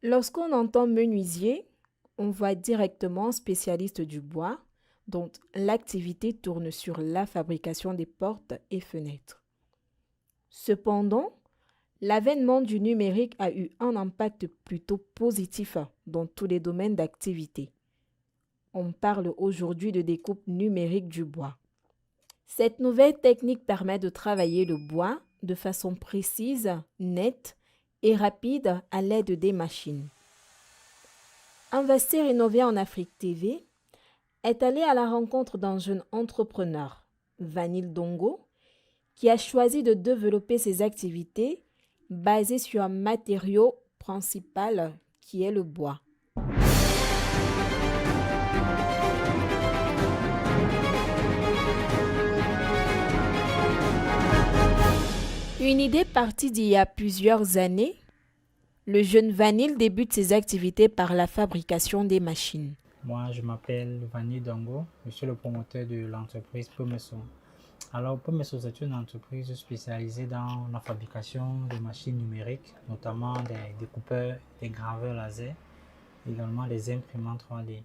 Lorsqu'on entend menuisier, on voit directement spécialiste du bois, dont l'activité tourne sur la fabrication des portes et fenêtres. Cependant, l'avènement du numérique a eu un impact plutôt positif dans tous les domaines d'activité. On parle aujourd'hui de découpe numérique du bois. Cette nouvelle technique permet de travailler le bois de façon précise, nette et rapide à l'aide des machines. Investir Innover en Afrique TV est allé à la rencontre d'un jeune entrepreneur, Vanille Dongo, qui a choisi de développer ses activités basées sur un matériau principal qui est le bois. Une idée partie d'il y a plusieurs années, le jeune Vanille débute ses activités par la fabrication des machines. Moi, je m'appelle Vanille Dongo, je suis le promoteur de l'entreprise Pomeso. Alors, Pomeso, c'est une entreprise spécialisée dans la fabrication de machines numériques, notamment des découpeurs, des graveurs laser, également des imprimantes 3D.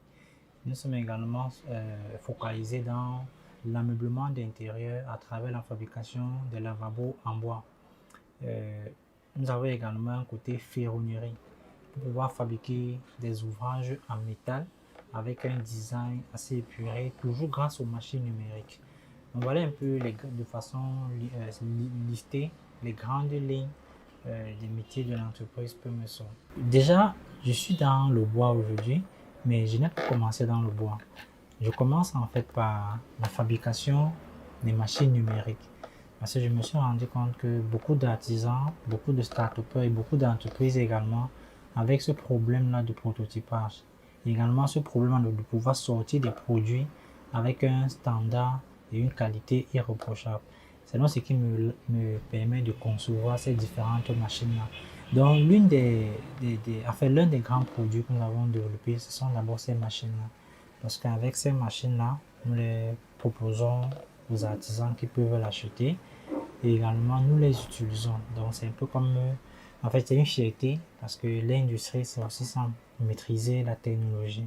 Nous sommes également focalisés dans l'ameublement d'intérieur à travers la fabrication de lavabos en bois. Nous avons également un côté ferronnerie pour pouvoir fabriquer des ouvrages en métal avec un design assez épuré, toujours grâce aux machines numériques. Donc voilà un peu de façon listée les grandes lignes des métiers de l'entreprise Pomeso. Déjà, je suis dans le bois aujourd'hui, mais je n'ai pas commencé dans le bois. Je commence en fait par la fabrication des machines numériques. Parce que je me suis rendu compte que beaucoup d'artisans, beaucoup de start-upers et beaucoup d'entreprises également, avec ce problème-là de prototypage, également ce problème de pouvoir sortir des produits avec un standard et une qualité irréprochable. C'est donc ce qui me permet de concevoir ces différentes machines-là. Donc, l'un des grands produits que nous avons développés, ce sont d'abord ces machines-là. Parce qu'avec ces machines-là, nous les proposons aux artisans qui peuvent l'acheter et également nous les utilisons. Donc, c'est un peu comme, en fait, c'est une fierté parce que l'industrie, c'est aussi sans maîtriser la technologie.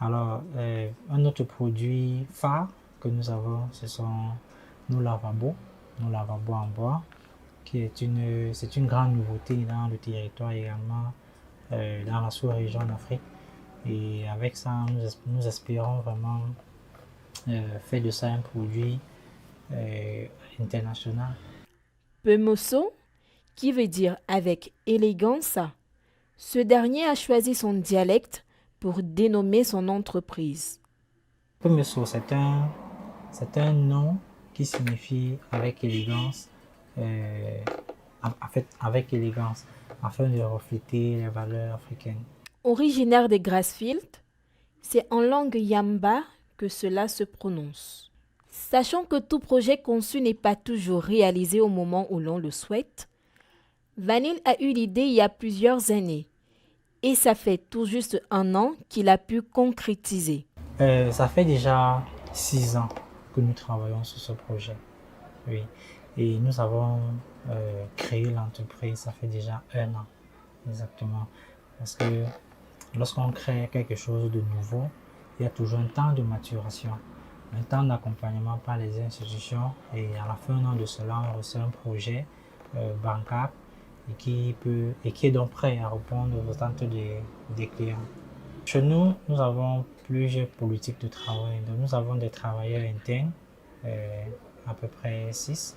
Alors, un autre produit phare que nous avons, ce sont nos lavabos en bois, c'est une grande nouveauté dans le territoire également, dans la sous-région d'Afrique. Et avec ça, nous espérons vraiment faire de ça un produit international. Pemoso, qui veut dire avec élégance, ce dernier a choisi son dialecte pour dénommer son entreprise. Pemeso, c'est un nom qui signifie avec élégance, en fait, avec élégance, afin de refléter les valeurs africaines. Originaire des Grassfields, c'est en langue yamba que cela se prononce. Sachant que tout projet conçu n'est pas toujours réalisé au moment où l'on le souhaite, Vanille a eu l'idée il y a plusieurs années et ça fait tout juste un an qu'il a pu concrétiser. Ça fait déjà 6 ans que nous travaillons sur ce projet. Oui. Et nous avons créé l'entreprise, ça fait déjà 1 an exactement. Parce que lorsqu'on crée quelque chose de nouveau, il y a toujours un temps de maturation, un temps d'accompagnement par les institutions et à la fin de cela, on reçoit un projet bancable et qui est donc prêt à répondre aux attentes des clients. Chez nous, nous avons plusieurs politiques de travail. Donc, nous avons des travailleurs internes, à peu près 6,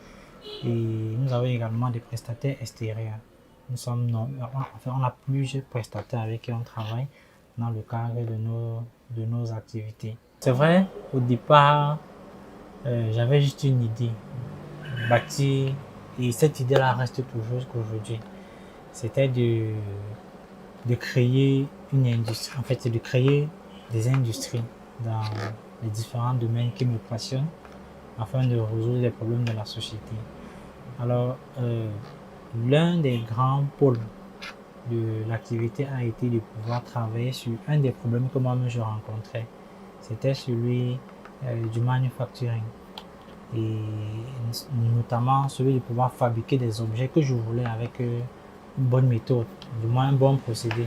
et nous avons également des prestataires extérieurs. On a plusieurs prestataires avec qui on travaille dans le cadre de nos activités. C'est vrai, au départ, j'avais juste une idée, bâtir, et cette idée-là reste toujours jusqu'aujourd'hui. C'était de créer une industrie, en fait, c'est de créer des industries dans les différents domaines qui me passionnent afin de résoudre les problèmes de la société. Alors, l'un des grands pôles de l'activité a été de pouvoir travailler sur un des problèmes que moi-même je rencontrais. C'était celui du manufacturing et notamment celui de pouvoir fabriquer des objets que je voulais avec une bonne méthode, du moins un bon procédé.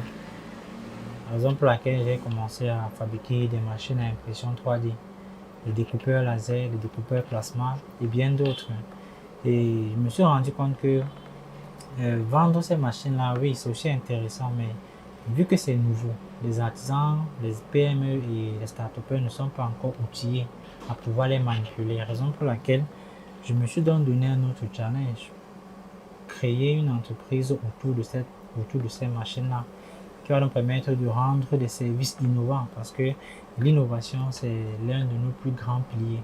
raison pour laquelle j'ai commencé à fabriquer des machines à impression 3D, des découpeurs laser, des découpeurs plasma et bien d'autres. Et je me suis rendu compte que vendre ces machines-là, oui, c'est aussi intéressant, mais vu que c'est nouveau, les artisans, les PME et les start ne sont pas encore outillés à pouvoir les manipuler. Raison pour laquelle je me suis donc donné un autre challenge, créer une entreprise autour de ces machines-là qui va nous permettre de rendre des services innovants parce que l'innovation, c'est l'un de nos plus grands piliers.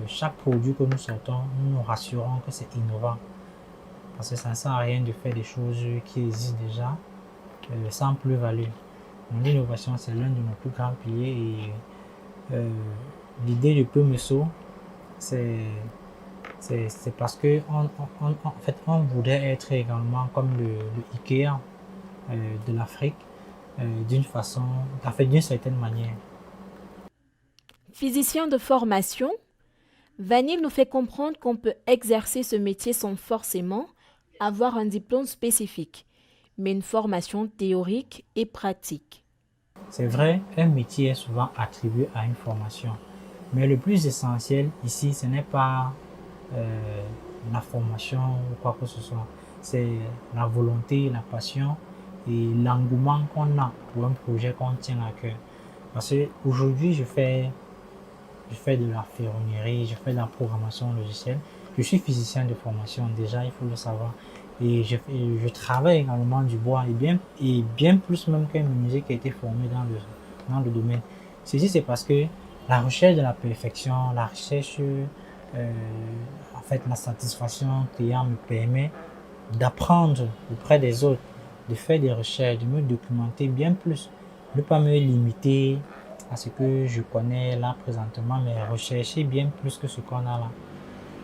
Chaque produit que nous sortons, nous nous rassurons que c'est innovant. Parce que ça ne sert à rien de faire des choses qui existent déjà sans plus-value. L'innovation, c'est l'un de nos plus grands piliers et l'idée de Pemeso, c'est parce que en fait, on voudrait être également comme le Ikea de l'Afrique d'une façon, en fait, d'une certaine manière. Physicien de formation, Vanille nous fait comprendre qu'on peut exercer ce métier sans forcément avoir un diplôme spécifique, mais une formation théorique et pratique. C'est vrai, un métier est souvent attribué à une formation, mais le plus essentiel ici, ce n'est pas la formation ou quoi que ce soit, c'est la volonté, la passion et l'engouement qu'on a pour un projet qu'on tient à cœur. Parce qu'aujourd'hui, je fais de la ferronnerie, je fais de la programmation logicielle. Je suis physicien de formation déjà, il faut le savoir. Et je travaille également du bois et bien plus même qu'un menuisier qui a été formé dans le domaine. Ceci, c'est parce que la recherche de la perfection, la recherche, en fait, la satisfaction client me permet d'apprendre auprès des autres, de faire des recherches, de me documenter bien plus, ne pas me limiter à ce que je connais là présentement, mais rechercher bien plus que ce qu'on a là.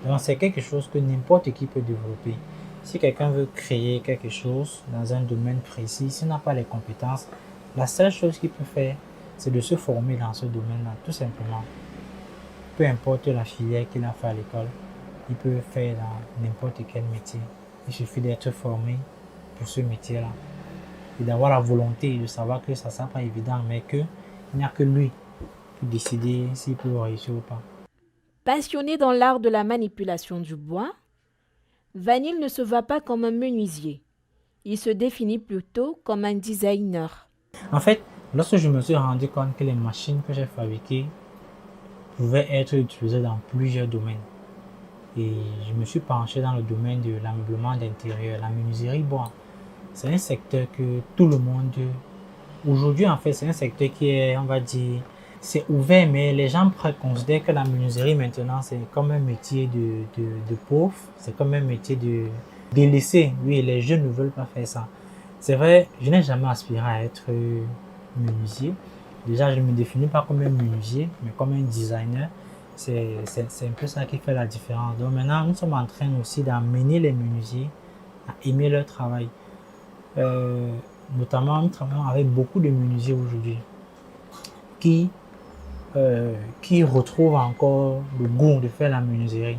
Donc c'est quelque chose que n'importe qui peut développer. Si quelqu'un veut créer quelque chose dans un domaine précis, s'il n'a pas les compétences, la seule chose qu'il peut faire, c'est de se former dans ce domaine-là, tout simplement. Peu importe la filière qu'il a fait à l'école, il peut faire dans n'importe quel métier. Il suffit d'être formé pour ce métier-là et d'avoir la volonté de savoir que ça ne sera pas évident, mais qu'il n'y a que lui pour décider s'il peut réussir ou pas. Passionné dans l'art de la manipulation du bois, Vanille ne se voit pas comme un menuisier. Il se définit plutôt comme un designer. En fait, lorsque je me suis rendu compte que les machines que j'ai fabriquées pouvaient être utilisées dans plusieurs domaines, et je me suis penché dans le domaine de l'ameublement d'intérieur, la menuiserie bois. C'est un secteur que tout le monde, aujourd'hui en fait, c'est un secteur qui est, on va dire, c'est ouvert, mais les gens considèrent que la menuiserie maintenant, c'est comme un métier de pauvre, c'est comme un métier de délaissé. Oui, les jeunes ne veulent pas faire ça. C'est vrai, je n'ai jamais aspiré à être menuisier. Déjà, je ne me définis pas comme un menuisier, mais comme un designer. C'est un peu ça qui fait la différence. Donc maintenant, nous sommes en train aussi d'amener les menuisiers à aimer leur travail. Euh, Notamment, nous travaillons avec beaucoup de menuisiers aujourd'hui qui, qui retrouvent encore le goût de faire la menuiserie.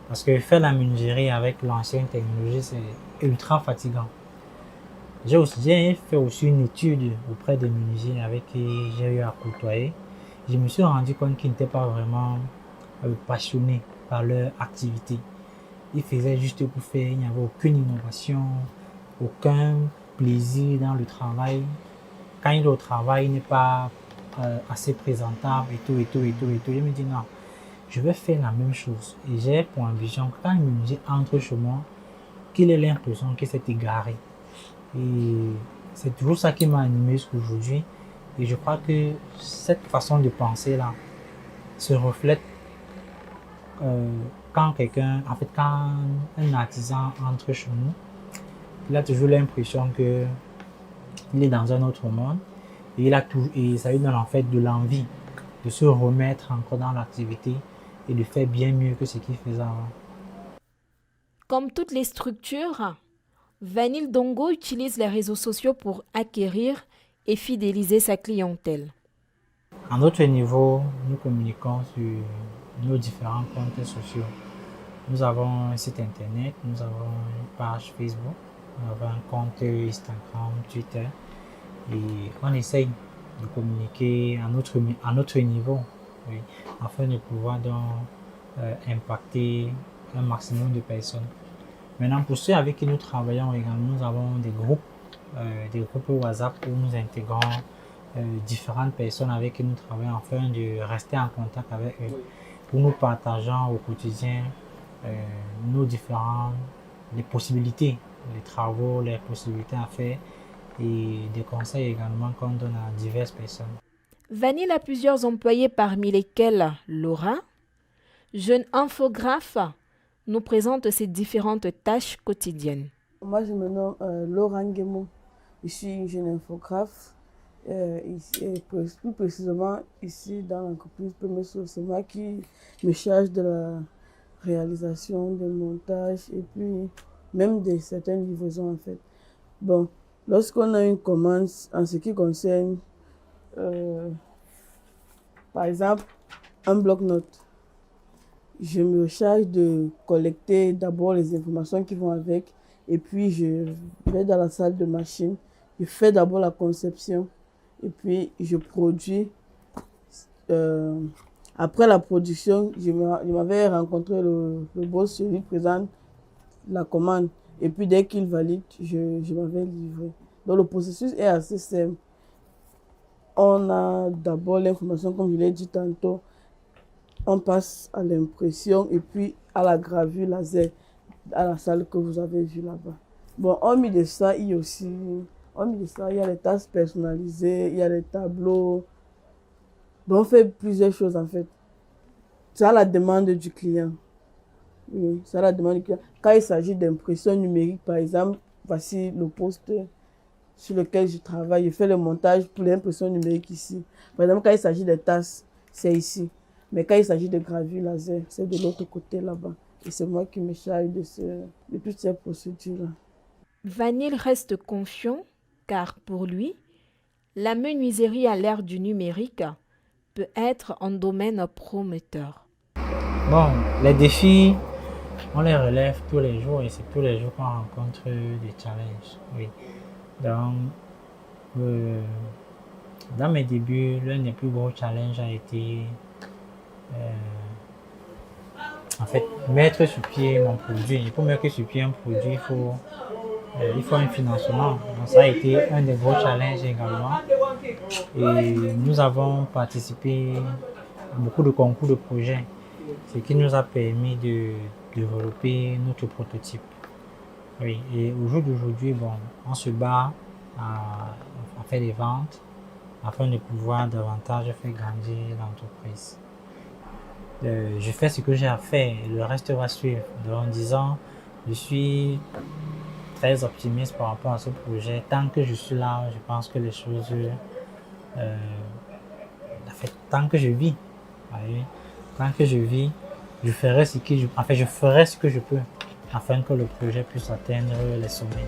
Parce que faire la menuiserie avec l'ancienne technologie, c'est ultra fatigant. J'ai fait aussi une étude auprès des menuisiers avec qui j'ai eu à côtoyer. Je me suis rendu compte qu'ils n'étaient pas vraiment passionnés par leur activité. Ils faisaient juste pour faire, il n'y avait aucune innovation, aucun plaisir dans le travail. Quand il est au travail, il n'est pas assez présentable et tout, et tout, et tout, et tout. Je me dis non, je vais faire la même chose. Et j'ai pour ambition que quand un menuisier entre chez moi, qu'il ait l'impression qu'il s'est égaré. Et c'est toujours ça qui m'a animé jusqu'aujourd'hui. Et je crois que cette façon de penser-là se reflète euh, quand quelqu'un, en fait, quand un artisan entre chez nous, il a toujours l'impression que il est dans un autre monde et, et ça lui donne en fait de l'envie de se remettre encore dans l'activité et de faire bien mieux que ce qu'il faisait avant. Comme toutes les structures, Vanille Dongo utilise les réseaux sociaux pour acquérir et fidéliser sa clientèle. À notre niveau, nous communiquons sur nos différents comptes sociaux. Nous avons un site internet, nous avons une page Facebook, nous avons un compte Instagram, Twitter et on essaye de communiquer à notre niveau, oui, afin de pouvoir donc impacter un maximum de personnes. Maintenant, pour ceux avec qui nous travaillons également, nous avons des groupes WhatsApp où nous intégrons différentes personnes avec qui nous travaillons afin de rester en contact avec eux, où nous partageons au quotidien nos les possibilités, les travaux, les possibilités à faire et des conseils également qu'on donne à diverses personnes. Vanille a plusieurs employés parmi lesquels Laura, jeune infographe, nous présente ses différentes tâches quotidiennes. Moi, je me nomme Laura Nguemo. Je suis une jeune infographe. Plus précisément, ici, dans l'entreprise Pemeso, c'est moi qui me charge de la réalisation, des montages et puis même de certaines livraisons, en fait. Bon, lorsqu'on a une commande en ce qui concerne, par exemple, un bloc-notes, je me charge de collecter d'abord les informations qui vont avec et puis je vais dans la salle de machine, je fais d'abord la conception et puis je produis. Après la production, je m'avais rencontré le boss, je lui présente la commande et puis dès qu'il valide, je m'avais livré. Donc le processus est assez simple. On a d'abord l'information, comme je l'ai dit tantôt, on passe à l'impression et puis à la gravure laser à la salle que vous avez vue là-bas. Bon, hormis de ça, il y a les tâches personnalisées, il y a les tableaux. Donc, on fait plusieurs choses en fait. C'est à la demande du client. Oui, c'est à la demande du client. Quand il s'agit d'impression numérique, par exemple, voici le poste sur lequel je travaille. Je fais le montage pour l'impression numérique ici. Par exemple, quand il s'agit des tasses, c'est ici. Mais quand il s'agit de gravure laser, c'est de l'autre côté là-bas. Et c'est moi qui me charge de toutes ces procédures-là. Vanille reste confiant car pour lui, la menuiserie à l'ère du numérique peut être un domaine prometteur. Bon, les défis, on les relève tous les jours et c'est tous les jours qu'on rencontre des challenges. Oui. Donc, dans mes débuts, l'un des plus gros challenges a été en fait mettre sur pied mon produit. Et pour mettre sur pied un produit, il faut un financement. Donc, ça a été un des gros challenges également. Et nous avons participé à beaucoup de concours de projets, ce qui nous a permis de développer notre prototype. Oui, et au jour d'aujourd'hui, bon, on se bat à faire des ventes afin de pouvoir davantage faire grandir l'entreprise. Je fais ce que j'ai à faire, le reste va suivre. Donc, en disant, je suis très optimiste par rapport à ce projet. Tant que je suis là, je pense que les choses, tant que je vis, oui, tant que je vis, je ferai ce que je peux afin que le projet puisse atteindre les sommets.